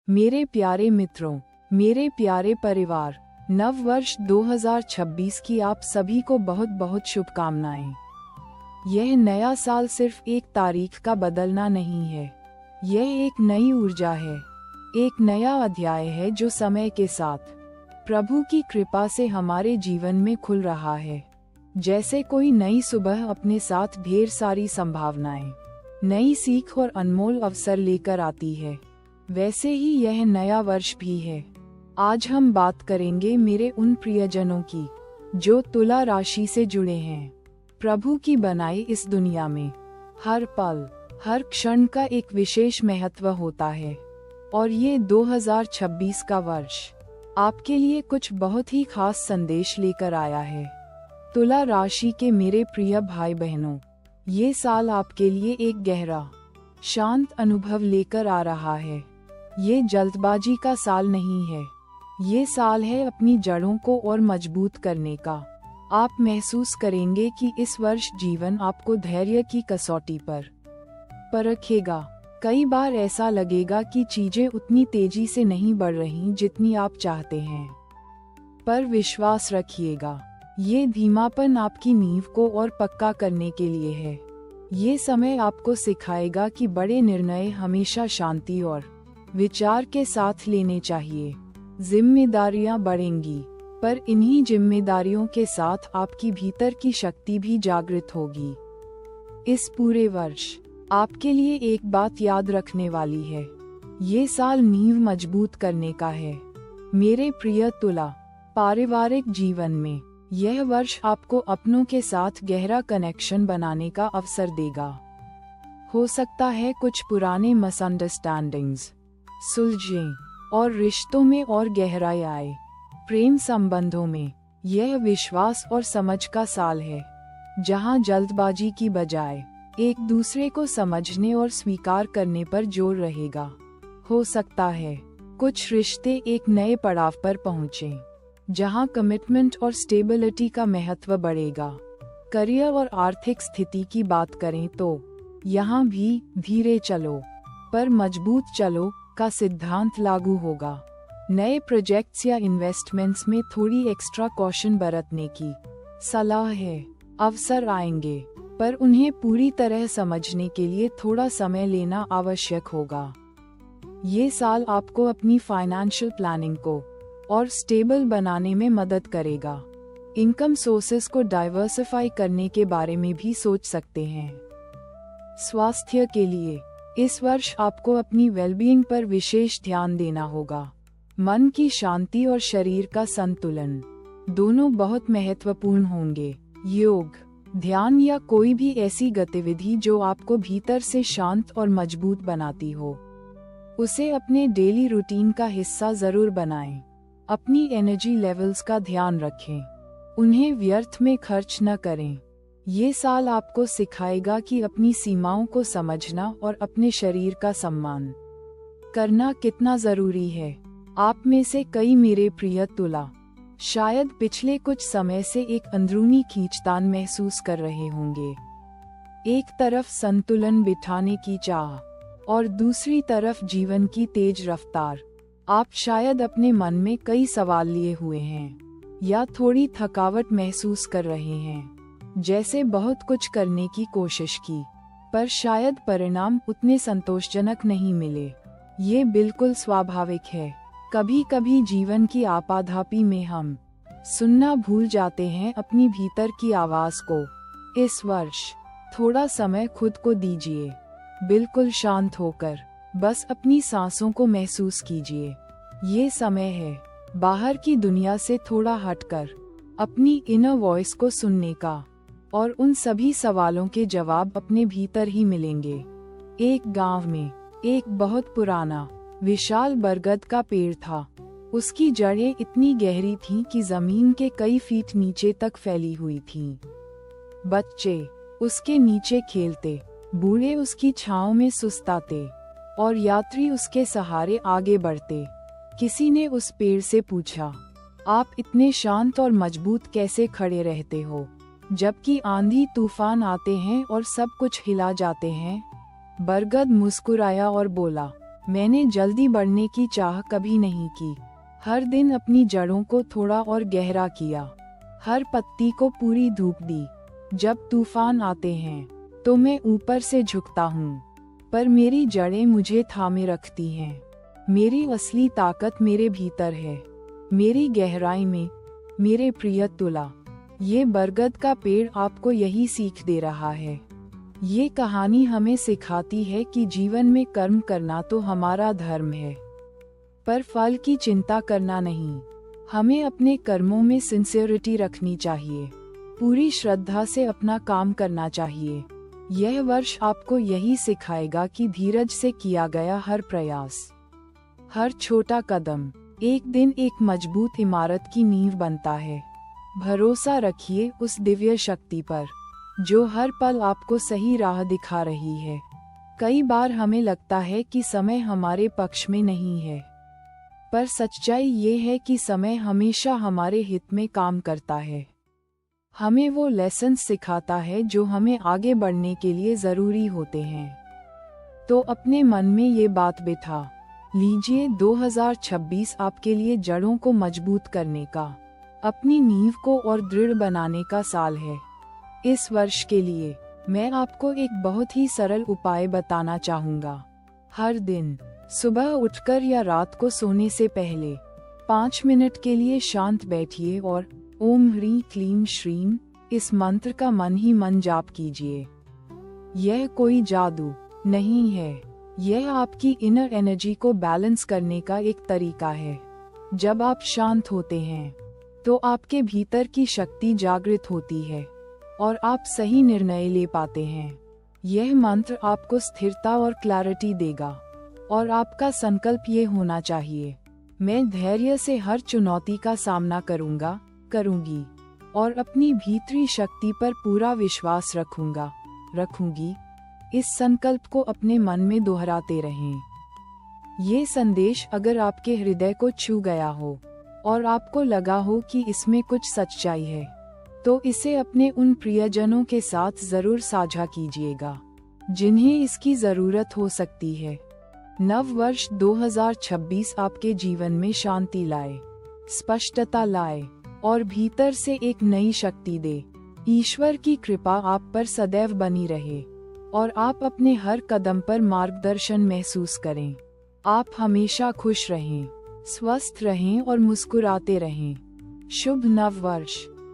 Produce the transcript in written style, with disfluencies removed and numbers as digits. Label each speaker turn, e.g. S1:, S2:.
S1: मेरे प्यारे मित्रों, मेरे प्यारे परिवार, नव वर्ष 2026 की आप सभी को बहुत बहुत शुभकामनाएं। यह नया साल सिर्फ एक तारीख का बदलना नहीं है, यह एक नई ऊर्जा है, एक नया अध्याय है जो समय के साथ प्रभु की कृपा से हमारे जीवन में खुल रहा है। जैसे कोई नई सुबह अपने साथ ढेर सारी संभावनाएं, नई सीख और अनमोल अवसर लेकर आती है, वैसे ही यह नया वर्ष भी है। आज हम बात करेंगे मेरे उन प्रियजनों की जो तुला राशि से जुड़े हैं। प्रभु की बनाई इस दुनिया में हर पल, हर क्षण का एक विशेष महत्व होता है, और ये 2026 का वर्ष आपके लिए कुछ बहुत ही खास संदेश लेकर आया है। तुला राशि के मेरे प्रिय भाई बहनों, ये साल आपके लिए एक गहरा, शांत अनुभव लेकर आ रहा है। ये जल्दबाजी का साल नहीं है, ये साल है अपनी जड़ों को और मजबूत करने का। आप महसूस करेंगे कि इस वर्ष जीवन आपको धैर्य की कसौटी पर परखेगा। कई बार ऐसा लगेगा कि चीजें उतनी तेजी से नहीं बढ़ रही जितनी आप चाहते हैं, पर विश्वास रखिएगा, ये धीमापन आपकी नींव को और पक्का करने के लिए है। ये समय आपको सिखाएगा कि बड़े निर्णय हमेशा शांति और विचार के साथ लेने चाहिए। जिम्मेदारियां बढ़ेंगी, पर इन्हीं जिम्मेदारियों के साथ आपकी भीतर की शक्ति भी जागृत होगी। इस पूरे वर्ष आपके लिए एक बात याद रखने वाली है, ये साल नींव मजबूत करने का है। मेरे प्रिय तुला, पारिवारिक जीवन में यह वर्ष आपको अपनों के साथ गहरा कनेक्शन बनाने का अवसर देगा। हो सकता है कुछ पुराने मिसअंडरस्टैंडिंग्स सुलझें और रिश्तों में और गहराई आए। प्रेम संबंधों में यह विश्वास और समझ का साल है, जहां जल्दबाजी की बजाय एक दूसरे को समझने और स्वीकार करने पर जोर रहेगा। हो सकता है कुछ रिश्ते एक नए पड़ाव पर पहुंचें, जहां कमिटमेंट और स्टेबिलिटी का महत्व बढ़ेगा। करियर और आर्थिक स्थिति की बात करें तो यहाँ भी धीरे चलो पर मजबूत चलो का सिद्धांत लागू होगा। नए प्रोजेक्ट्स या इन्वेस्टमेंट्स में थोड़ी एक्स्ट्रा कॉशन बरतने की सलाह है। अवसर आएंगे, पर उन्हें पूरी तरह समझने के लिए थोड़ा समय लेना आवश्यक होगा। ये साल आपको अपनी फाइनेंशियल प्लानिंग को और स्टेबल बनाने में मदद करेगा। इनकम सोर्सेस को डाइवर्सिफाई करने के बारे में भी सोच सकते हैं। स्वास्थ्य के लिए इस वर्ष आपको अपनी वेलबीइंग पर विशेष ध्यान देना होगा। मन की शांति और शरीर का संतुलन दोनों बहुत महत्वपूर्ण होंगे। योग, ध्यान या कोई भी ऐसी गतिविधि जो आपको भीतर से शांत और मजबूत बनाती हो, उसे अपने डेली रूटीन का हिस्सा जरूर बनाएं। अपनी एनर्जी लेवल्स का ध्यान रखें, उन्हें व्यर्थ में खर्च न करें। ये साल आपको सिखाएगा कि अपनी सीमाओं को समझना और अपने शरीर का सम्मान करना कितना जरूरी है। आप में से कई, मेरे प्रिय तुला, शायद पिछले कुछ समय से एक अंदरूनी खींचतान महसूस कर रहे होंगे। एक तरफ संतुलन बिठाने की चाह और दूसरी तरफ जीवन की तेज रफ्तार। आप शायद अपने मन में कई सवाल लिए हुए हैं या थोड़ी थकावट महसूस कर रहे हैं, जैसे बहुत कुछ करने की कोशिश की, पर शायद परिणाम उतने संतोषजनक नहीं मिले। ये बिल्कुल स्वाभाविक है। कभी कभी जीवन की आपाधापी में हम सुनना भूल जाते हैं अपनी भीतर की आवाज को। इस वर्ष थोड़ा समय खुद को दीजिए, बिल्कुल शांत होकर बस अपनी सांसों को महसूस कीजिए। ये समय है बाहर की दुनिया से थोड़ा हटकर अपनी इनर वॉइस को सुनने का, और उन सभी सवालों के जवाब अपने भीतर ही मिलेंगे। एक गांव में एक बहुत पुराना विशाल बरगद का पेड़ था। उसकी जड़ें इतनी गहरी थीं कि जमीन के कई फीट नीचे तक फैली हुई थीं। बच्चे उसके नीचे खेलते, बूढ़े उसकी छांव में सुस्ताते और यात्री उसके सहारे आगे बढ़ते। किसी ने उस पेड़ से पूछा, आप इतने शांत और मजबूत कैसे खड़े रहते हो जबकि आंधी तूफान आते हैं और सब कुछ हिला जाते हैं? बरगद मुस्कुराया और बोला, मैंने जल्दी बढ़ने की चाह कभी नहीं की। हर दिन अपनी जड़ों को थोड़ा और गहरा किया। हर पत्ती को पूरी धूप दी। जब तूफान आते हैं तो मैं ऊपर से झुकता हूँ, पर मेरी जड़ें मुझे थामे रखती हैं। मेरी असली ताकत मेरे भीतर है, मेरी गहराई में। मेरे प्रिय तुला, ये बरगद का पेड़ आपको यही सीख दे रहा है। ये कहानी हमें सिखाती है कि जीवन में कर्म करना तो हमारा धर्म है, पर फल की चिंता करना नहीं। हमें अपने कर्मों में सिंसियरिटी रखनी चाहिए, पूरी श्रद्धा से अपना काम करना चाहिए। यह वर्ष आपको यही सिखाएगा कि धीरज से किया गया हर प्रयास, हर छोटा कदम एक दिन एक मजबूत इमारत की नींव बनता है। भरोसा रखिए उस दिव्य शक्ति पर जो हर पल आपको सही राह दिखा रही है। कई बार हमें लगता है कि समय हमारे पक्ष में नहीं है, पर सच्चाई ये है कि समय हमेशा हमारे हित में काम करता है। हमें वो लेसन सिखाता है जो हमें आगे बढ़ने के लिए जरूरी होते हैं। तो अपने मन में ये बात बिठा लीजिए, 2026 आपके लिए जड़ों को मजबूत करने का, अपनी नींव को और दृढ़ बनाने का साल है। इस वर्ष के लिए मैं आपको एक बहुत ही सरल उपाय बताना चाहूँगा। हर दिन सुबह उठकर या रात को सोने से पहले 5 मिनट के लिए शांत बैठिए और ओम ह्रीं क्लीं श्रीं इस मंत्र का मन ही मन जाप कीजिए। यह कोई जादू नहीं है, यह आपकी इनर एनर्जी को बैलेंस करने का एक तरीका है। जब आप शांत होते हैं तो आपके भीतर की शक्ति जागृत होती है और आप सही निर्णय ले पाते हैं। यह मंत्र आपको स्थिरता और क्लैरिटी देगा और आपका संकल्प ये होना चाहिए, मैं धैर्य से हर चुनौती का सामना करूंगी और अपनी भीतरी शक्ति पर पूरा विश्वास रखूंगी। इस संकल्प को अपने मन में दोहराते रहें। ये संदेश अगर आपके हृदय को छू गया हो और आपको लगा हो कि इसमें कुछ सच्चाई है, तो इसे अपने उन प्रियजनों के साथ जरूर साझा कीजिएगा जिन्हें इसकी जरूरत हो सकती है। नव वर्ष 2026 आपके जीवन में शांति लाए, स्पष्टता लाए और भीतर से एक नई शक्ति दे। ईश्वर की कृपा आप पर सदैव बनी रहे और आप अपने हर कदम पर मार्गदर्शन महसूस करें। आप हमेशा खुश रहें, स्वस्थ रहें और मुस्कुराते रहें। शुभ नव वर्ष।